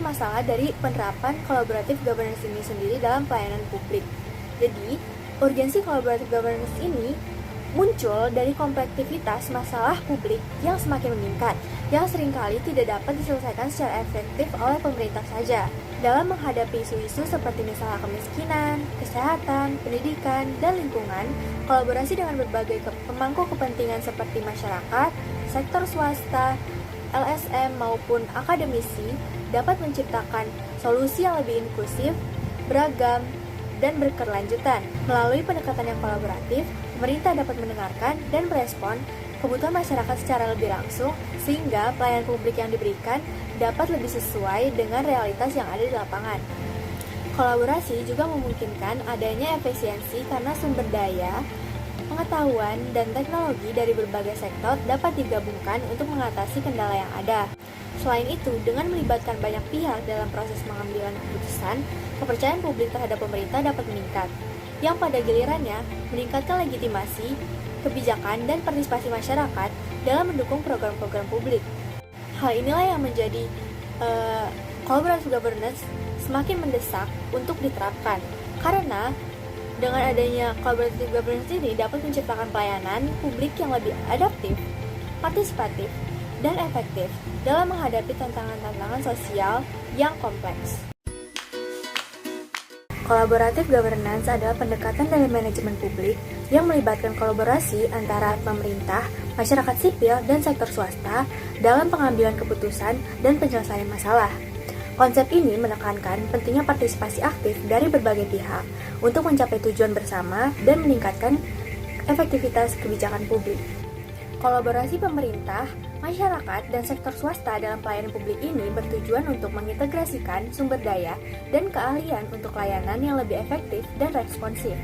masalah dari penerapan collaborative governance ini sendiri dalam pelayanan publik. Jadi, urgensi collaborative governance ini muncul dari komplektivitas masalah publik yang semakin meningkat, yang seringkali tidak dapat diselesaikan secara efektif oleh pemerintah saja. Dalam menghadapi isu-isu seperti misalnya kemiskinan, kesehatan, pendidikan, dan lingkungan, kolaborasi dengan berbagai pemangku kepentingan seperti masyarakat, sektor swasta, LSM maupun akademisi dapat menciptakan solusi yang lebih inklusif, beragam, dan berkelanjutan. Melalui pendekatan yang kolaboratif, pemerintah dapat mendengarkan dan merespon kebutuhan masyarakat secara lebih langsung sehingga pelayanan publik yang diberikan dapat lebih sesuai dengan realitas yang ada di lapangan. Kolaborasi juga memungkinkan adanya efisiensi karena sumber daya, pengetahuan, dan teknologi dari berbagai sektor dapat digabungkan untuk mengatasi kendala yang ada. Selain itu, dengan melibatkan banyak pihak dalam proses pengambilan keputusan, kepercayaan publik terhadap pemerintah dapat meningkat, yang pada gilirannya meningkatkan legitimasi, kebijakan, dan partisipasi masyarakat dalam mendukung program-program publik. Hal inilah yang menjadi collaborative governance semakin mendesak untuk diterapkan, karena dengan adanya collaborative governance ini dapat menciptakan pelayanan publik yang lebih adaptif, partisipatif, dan efektif dalam menghadapi tantangan-tantangan sosial yang kompleks. Collaborative governance adalah pendekatan dari manajemen publik yang melibatkan kolaborasi antara pemerintah, masyarakat sipil, dan sektor swasta dalam pengambilan keputusan dan penyelesaian masalah. Konsep ini menekankan pentingnya partisipasi aktif dari berbagai pihak untuk mencapai tujuan bersama dan meningkatkan efektivitas kebijakan publik. Kolaborasi pemerintah, masyarakat, dan sektor swasta dalam pelayanan publik ini bertujuan untuk mengintegrasikan sumber daya dan keahlian untuk layanan yang lebih efektif dan responsif.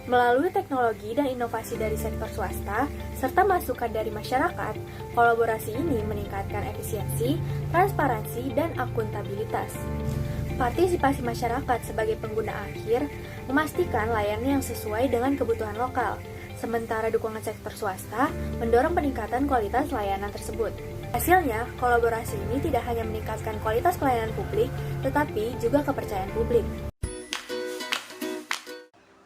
Melalui teknologi dan inovasi dari sektor swasta, serta masukan dari masyarakat, kolaborasi ini meningkatkan efisiensi, transparansi, dan akuntabilitas. Partisipasi masyarakat sebagai pengguna akhir memastikan layanan yang sesuai dengan kebutuhan lokal, sementara dukungan sektor swasta mendorong peningkatan kualitas layanan tersebut. Hasilnya, kolaborasi ini tidak hanya meningkatkan kualitas pelayanan publik, tetapi juga kepercayaan publik.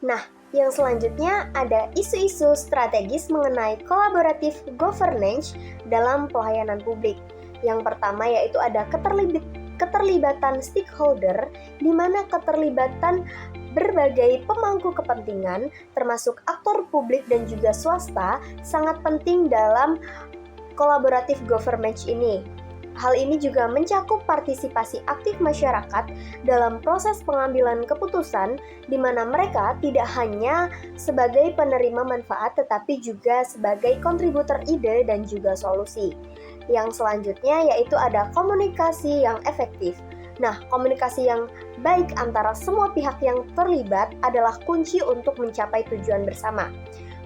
Nah, yang selanjutnya ada isu-isu strategis mengenai collaborative governance dalam pelayanan publik. Yang pertama yaitu ada keterlibatan stakeholder, di mana keterlibatan berbagai pemangku kepentingan, termasuk aktor publik dan juga swasta, sangat penting dalam collaborative governance ini. Hal ini juga mencakup partisipasi aktif masyarakat dalam proses pengambilan keputusan, di mana mereka tidak hanya sebagai penerima manfaat, tetapi juga sebagai kontributor ide dan juga solusi. Yang selanjutnya yaitu ada komunikasi yang efektif. Nah, komunikasi yang baik antara semua pihak yang terlibat adalah kunci untuk mencapai tujuan bersama.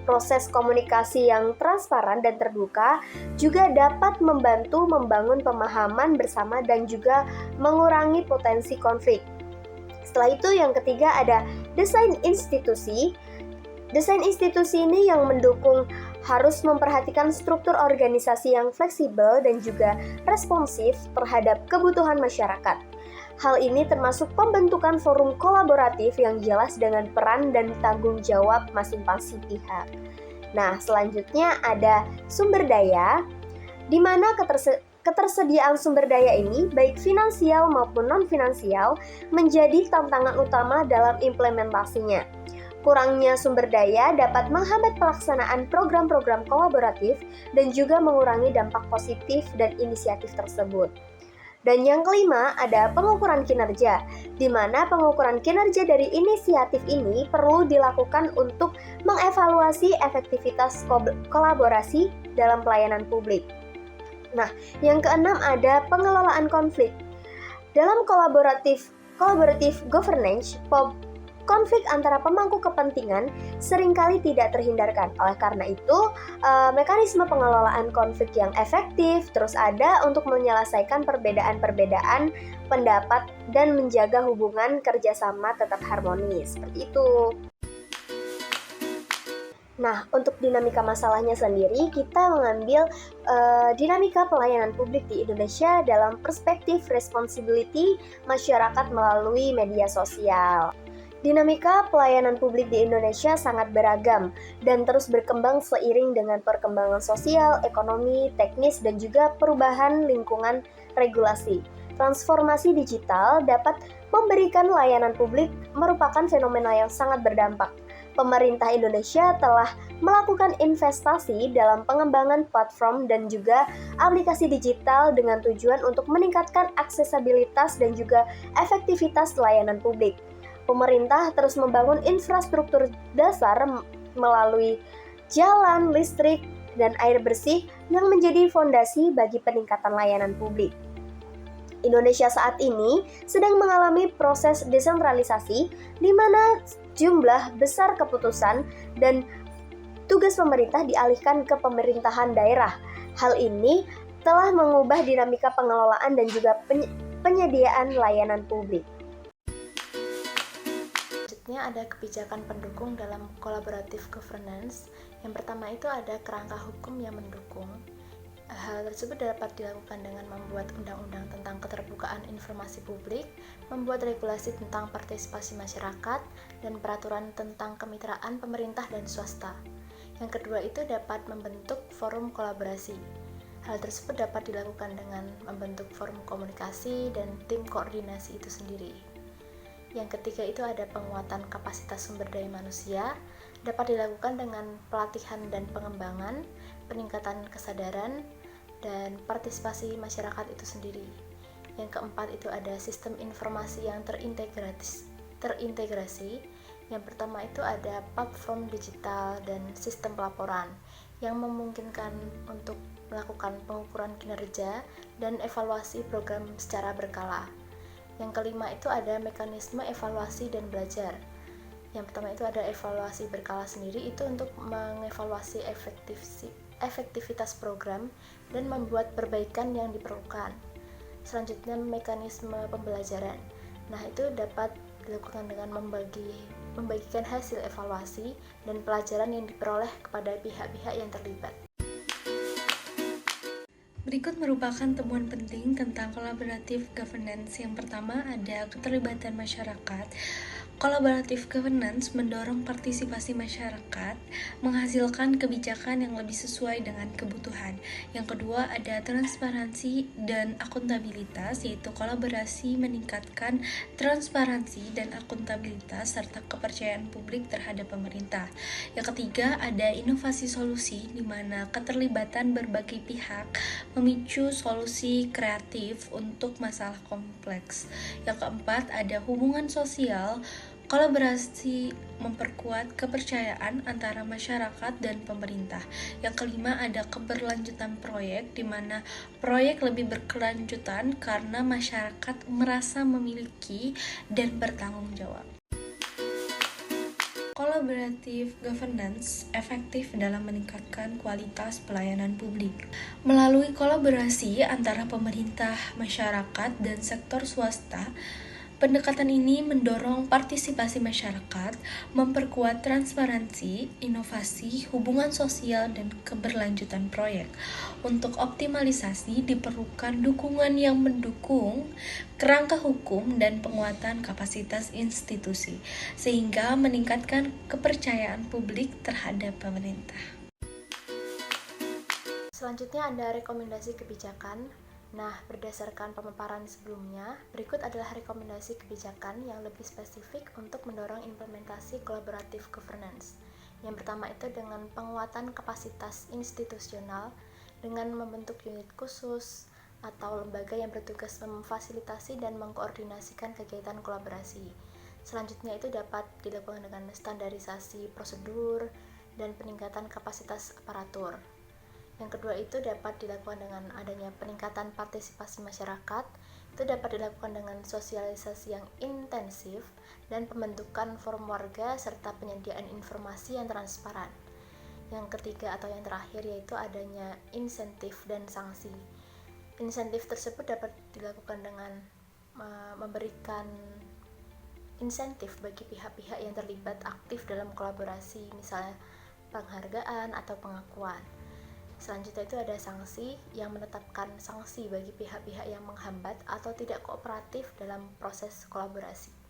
Proses komunikasi yang transparan dan terbuka juga dapat membantu membangun pemahaman bersama dan juga mengurangi potensi konflik. Setelah itu yang ketiga ada desain institusi. Desain institusi ini yang mendukung harus memperhatikan struktur organisasi yang fleksibel dan juga responsif terhadap kebutuhan masyarakat. Hal ini termasuk pembentukan forum kolaboratif yang jelas dengan peran dan tanggung jawab masing-masing pihak. Nah, selanjutnya ada sumber daya, di mana ketersediaan sumber daya ini, baik finansial maupun non-finansial, menjadi tantangan utama dalam implementasinya. Kurangnya sumber daya dapat menghambat pelaksanaan program-program kolaboratif dan juga mengurangi dampak positif dan inisiatif tersebut. Dan yang kelima ada pengukuran kinerja, di mana pengukuran kinerja dari inisiatif ini perlu dilakukan untuk mengevaluasi efektivitas kolaborasi dalam pelayanan publik. Nah, yang keenam ada pengelolaan konflik. Dalam collaborative governance, konflik antara pemangku kepentingan seringkali tidak terhindarkan. Oleh karena itu, mekanisme pengelolaan konflik yang efektif terus ada untuk menyelesaikan perbedaan-perbedaan pendapat dan menjaga hubungan kerjasama tetap harmonis. Seperti itu. Nah, untuk dinamika masalahnya sendiri, kita mengambil dinamika pelayanan publik di Indonesia dalam perspektif responsibility masyarakat melalui media sosial. Dinamika pelayanan publik di Indonesia sangat beragam dan terus berkembang seiring dengan perkembangan sosial, ekonomi, teknis, dan juga perubahan lingkungan regulasi. Transformasi digital dapat memberikan layanan publik merupakan fenomena yang sangat berdampak. Pemerintah Indonesia telah melakukan investasi dalam pengembangan platform dan juga aplikasi digital dengan tujuan untuk meningkatkan aksesibilitas dan juga efektivitas layanan publik. Pemerintah terus membangun infrastruktur dasar melalui jalan, listrik, dan air bersih yang menjadi fondasi bagi peningkatan layanan publik. Indonesia saat ini sedang mengalami proses desentralisasi di mana jumlah besar keputusan dan tugas pemerintah dialihkan ke pemerintahan daerah. Hal ini telah mengubah dinamika pengelolaan dan juga penyediaan layanan publik. Selanjutnya ada kebijakan pendukung dalam collaborative governance. Yang pertama itu ada kerangka hukum yang mendukung. Hal tersebut dapat dilakukan dengan membuat undang-undang tentang keterbukaan informasi publik, membuat regulasi tentang partisipasi masyarakat, dan peraturan tentang kemitraan pemerintah dan swasta. Yang kedua itu dapat membentuk forum kolaborasi. Hal tersebut dapat dilakukan dengan membentuk forum komunikasi dan tim koordinasi itu sendiri. Yang ketiga itu ada penguatan kapasitas sumber daya manusia, dapat dilakukan dengan pelatihan dan pengembangan, peningkatan kesadaran, dan partisipasi masyarakat itu sendiri. Yang keempat itu ada sistem informasi yang terintegrasi. Yang pertama itu ada platform digital dan sistem pelaporan yang memungkinkan untuk melakukan pengukuran kinerja dan evaluasi program secara berkala. Yang kelima itu ada mekanisme evaluasi dan belajar. Yang pertama itu ada evaluasi berkala sendiri, itu untuk mengevaluasi efektivitas program dan membuat perbaikan yang diperlukan. Selanjutnya mekanisme pembelajaran. Nah, itu dapat dilakukan dengan membagikan hasil evaluasi dan pelajaran yang diperoleh kepada pihak-pihak yang terlibat. Berikut merupakan temuan penting tentang collaborative governance. Yang pertama ada keterlibatan masyarakat. Collaborative governance mendorong partisipasi masyarakat, menghasilkan kebijakan yang lebih sesuai dengan kebutuhan. Yang kedua ada transparansi dan akuntabilitas, yaitu kolaborasi meningkatkan transparansi dan akuntabilitas serta kepercayaan publik terhadap pemerintah. Yang ketiga ada inovasi solusi, di mana keterlibatan berbagai pihak memicu solusi kreatif untuk masalah kompleks. Yang keempat ada hubungan sosial. Kolaborasi memperkuat kepercayaan antara masyarakat dan pemerintah. Yang kelima ada keberlanjutan proyek, di mana proyek lebih berkelanjutan karena masyarakat merasa memiliki dan bertanggung jawab. Collaborative governance efektif dalam meningkatkan kualitas pelayanan publik. Melalui kolaborasi antara pemerintah, masyarakat, dan sektor swasta, pendekatan ini mendorong partisipasi masyarakat, memperkuat transparansi, inovasi, hubungan sosial, dan keberlanjutan proyek. Untuk optimalisasi diperlukan dukungan yang mendukung kerangka hukum dan penguatan kapasitas institusi, sehingga meningkatkan kepercayaan publik terhadap pemerintah. Selanjutnya ada rekomendasi kebijakan. Nah, berdasarkan pemaparan sebelumnya, berikut adalah rekomendasi kebijakan yang lebih spesifik untuk mendorong implementasi collaborative governance. Yang pertama itu dengan penguatan kapasitas institusional dengan membentuk unit khusus atau lembaga yang bertugas memfasilitasi dan mengkoordinasikan kegiatan kolaborasi. Selanjutnya itu dapat dilakukan dengan standarisasi prosedur dan peningkatan kapasitas aparatur. Yang kedua itu dapat dilakukan dengan adanya peningkatan partisipasi masyarakat, itu dapat dilakukan dengan sosialisasi yang intensif dan pembentukan forum warga serta penyediaan informasi yang transparan. Yang ketiga atau yang terakhir yaitu adanya insentif dan sanksi. Insentif tersebut dapat dilakukan dengan memberikan insentif bagi pihak-pihak yang terlibat aktif dalam kolaborasi, misalnya penghargaan, atau pengakuan. Selanjutnya itu ada sanksi yang menetapkan sanksi bagi pihak-pihak yang menghambat atau tidak kooperatif dalam proses kolaborasi.